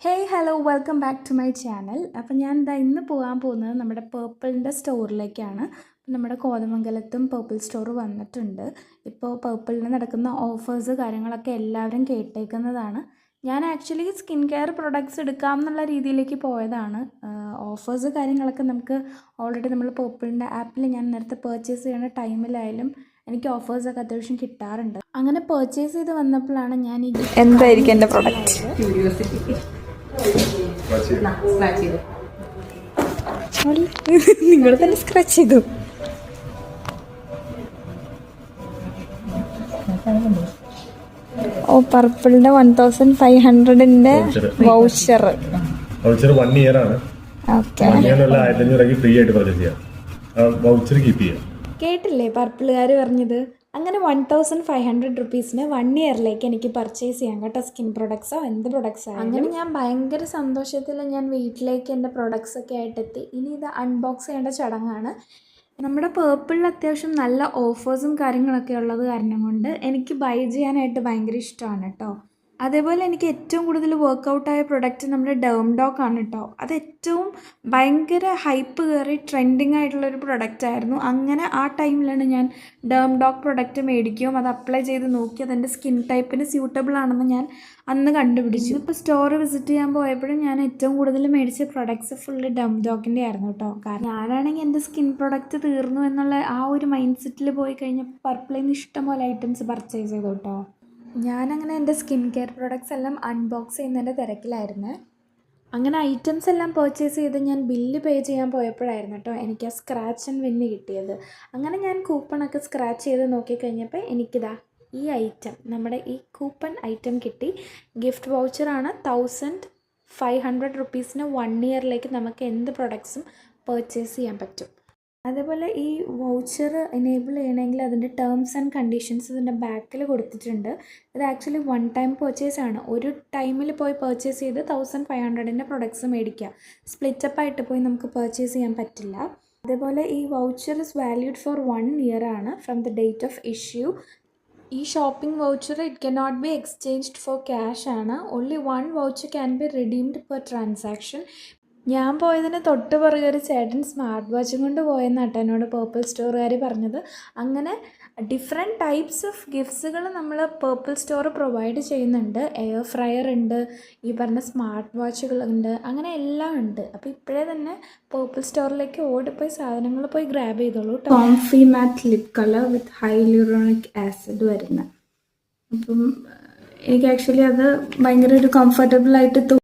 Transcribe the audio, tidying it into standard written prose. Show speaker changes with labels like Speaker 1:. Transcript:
Speaker 1: Hey hello welcome back to my channel. അപ്പോൾ ഞാൻ ഇന്ന് പോകാൻ പോകുന്നത് നമ്മുടെ പേർപ്പിളിൻ്റെ സ്റ്റോറിലേക്കാണ്. നമ്മുടെ കോതമംഗലത്തും പേർപ്പിൾ സ്റ്റോർ വന്നിട്ടുണ്ട്. ഇപ്പോൾ പേർപ്പിളിന് നടക്കുന്ന ഓഫേഴ്സ് കാര്യങ്ങളൊക്കെ എല്ലാവരും കേട്ടേക്കുന്നതാണ്. ഞാൻ ആക്ച്വലി സ്കിൻ കെയർ പ്രൊഡക്ട്സ് എടുക്കാം എന്നുള്ള രീതിയിലേക്ക് പോയതാണ്. ഓഫേഴ്സ് കാര്യങ്ങളൊക്കെ നമുക്ക് ഓൾറെഡി നമ്മൾ പേർപ്പിളിൻ്റെ ആപ്പിൽ ഞാൻ നേരത്തെ പർച്ചേസ് ചെയ്യുന്ന ടൈമിലായാലും എനിക്ക് ഓഫേഴ്സൊക്കെ അത്യാവശ്യം കിട്ടാറുണ്ട്. അങ്ങനെ പർച്ചേസ് ചെയ്ത് വന്നപ്പോഴാണ് ഞാൻ എന്തായിരിക്കും എൻ്റെ പ്രൊഡക്റ്റ് നിങ്ങൾ തന്നെ സ്ക്രാച്ച് ചെയ്തു. ഓ പർപ്പിളിന്റെ 1500ന്റെ വൗച്ചർ
Speaker 2: 1 ഇയർ ആണ്. ഫ്രീ ആയിട്ട് പർച്ചേസ് ചെയ്യാം. വൗച്ചർ കീപ്പ് ചെയ്യാം.
Speaker 1: കേട്ടില്ലേ പർപ്പിളുകാർ പറഞ്ഞത്? അങ്ങനെ 1500 റുപ്പീസിന് 1 ഇയറിലേക്ക് എനിക്ക് പർച്ചേസ് ചെയ്യാം കേട്ടോ, സ്കിൻ പ്രൊഡക്ട്സോ എന്ത് പ്രൊഡക്ട്സോ. അങ്ങനെ ഞാൻ ഭയങ്കര സന്തോഷത്തിൽ ഞാൻ വീട്ടിലേക്ക് എൻ്റെ പ്രൊഡക്ട്സൊക്കെ ആയിട്ടെത്തി. ഇനി ഇത് അൺബോക്സ് ചെയ്യേണ്ട ചടങ്ങാണ്. നമ്മുടെ പേർപ്പിളിൽ അത്യാവശ്യം നല്ല ഓഫേഴ്സും കാര്യങ്ങളൊക്കെ ഉള്ളത് കാരണം കൊണ്ട് എനിക്ക് ബൈ ചെയ്യാനായിട്ട് ഭയങ്കര ഇഷ്ടമാണ് കേട്ടോ. അതേപോലെ എനിക്ക് ഏറ്റവും കൂടുതൽ വർക്കൗട്ടായ പ്രൊഡക്റ്റ് നമ്മുടെ ഡേംഡോക്ക് ആണ് കേട്ടോ. അത് ഏറ്റവും ഭയങ്കര ഹൈപ്പ് കയറി ട്രെൻഡിങ് ആയിട്ടുള്ളൊരു പ്രൊഡക്റ്റായിരുന്നു. അങ്ങനെ ആ ടൈമിലാണ് ഞാൻ ഡേംഡോക്ക് പ്രൊഡക്റ്റ് മേടിക്കുകയും അത് അപ്ലൈ ചെയ്ത് നോക്കി അതെൻ്റെ സ്കിൻ ടൈപ്പിന് സ്യൂട്ടബിൾ ആണെന്ന് ഞാൻ അന്ന് കണ്ടുപിടിച്ചു. ഇപ്പോൾ സ്റ്റോർ വിസിറ്റ് ചെയ്യാൻ പോയപ്പോഴും ഞാൻ ഏറ്റവും കൂടുതൽ മേടിച്ച പ്രൊഡക്ട്സ് ഫുള്ള് ഡേംഡോക്കിൻ്റെ ആയിരുന്നു കേട്ടോ. കാരണം ഞാനാണെങ്കിൽ എൻ്റെ സ്കിൻ പ്രൊഡക്റ്റ് തീർന്നു എന്നുള്ള ആ ഒരു മൈൻഡ് സെറ്റിൽ പോയി കഴിഞ്ഞപ്പോൾ പർപ്പിളിൽ നിന്ന് ഇഷ്ടംപോലെ ഐറ്റംസ് പർച്ചേസ് ചെയ്തു കേട്ടോ. ഞാനങ്ങനെ എൻ്റെ സ്കിൻ കെയർ പ്രൊഡക്ട്സ് എല്ലാം അൺബോക്സ് ചെയ്യുന്നതിൻ്റെ തിരക്കിലായിരുന്നു. അങ്ങനെ ഐറ്റംസ് എല്ലാം പർച്ചേസ് ചെയ്ത് ഞാൻ ബില്ല് പേ ചെയ്യാൻ പോയപ്പോഴായിരുന്നു കേട്ടോ എനിക്ക് ആ സ്ക്രാച്ച് ആൻഡ് വിന്ന് കിട്ടിയത്. അങ്ങനെ ഞാൻ കൂപ്പണൊക്കെ സ്ക്രാച്ച് ചെയ്ത് നോക്കിക്കഴിഞ്ഞപ്പോൾ എനിക്കിതാ ഈ ഐറ്റം, നമ്മുടെ ഈ കൂപ്പൺ ഐറ്റം കിട്ടി. ഗിഫ്റ്റ് വൗച്ചറാണ്. 1500 റുപ്പീസിന് 1 ഇയറിലേക്ക് നമുക്ക് എന്ത് പ്രൊഡക്ട്സും പർച്ചേസ് ചെയ്യാൻ പറ്റും. അതേപോലെ ഈ വൗച്ചർ എനേബിൾ ചെയ്യണമെങ്കിൽ അതിൻ്റെ ടേംസ് ആൻഡ് കണ്ടീഷൻസ് ഇതിൻ്റെ ബാക്കിൽ കൊടുത്തിട്ടുണ്ട്. ഇത് ആക്ച്വലി 1 ടൈം പർച്ചേസ് ആണ്. ഒരു ടൈമിൽ പോയി പർച്ചേസ് ചെയ്ത് 1500ൻ്റെ പ്രൊഡക്ട്സ് മേടിക്കുക. സ്പ്ലിറ്റപ്പ് ആയിട്ട് പോയി നമുക്ക് പർച്ചേസ് ചെയ്യാൻ പറ്റില്ല. അതേപോലെ ഈ voucher is valued for 1 year ആണ് from the date of issue. ഈ shopping voucher it can not be exchanged for cash ആണ്. Only 1 voucher can be redeemed per transaction. ഞാൻ പോയതിന് തൊട്ട് പുറകെ ഒരു ചേട്ടൻ സ്മാർട്ട് വാച്ചും കൊണ്ട് പോയെന്നാട്ടോ എന്നോട് പേർപ്പിൾ സ്റ്റോറുകാർ പറഞ്ഞത്. അങ്ങനെ ഡിഫറെൻറ്റ് ടൈപ്സ് ഓഫ് ഗിഫ്റ്റ്സുകൾ നമ്മൾ പേർപ്പിൾ സ്റ്റോർ പ്രൊവൈഡ് ചെയ്യുന്നുണ്ട്. എയർ ഫ്രയർ ഉണ്ട്, ഈ പറഞ്ഞ സ്മാർട്ട് വാച്ചുകളുണ്ട്, അങ്ങനെ എല്ലാം ഉണ്ട്. അപ്പോൾ ഇപ്പോഴേ തന്നെ പേർപ്പിൾ സ്റ്റോറിലേക്ക് ഓടിപ്പോയി സാധനങ്ങൾ പോയി ഗ്രാബ് ചെയ്തോളൂ. കോംഫി മാറ്റ് ലിപ് കളർ വിത്ത് ഹൈലൂറോണിക് ആസിഡ് വരുന്ന. അപ്പം എനിക്ക് ആക്ച്വലി അത് ഭയങ്കര ഒരു കംഫർട്ടബിൾ ആയിട്ട്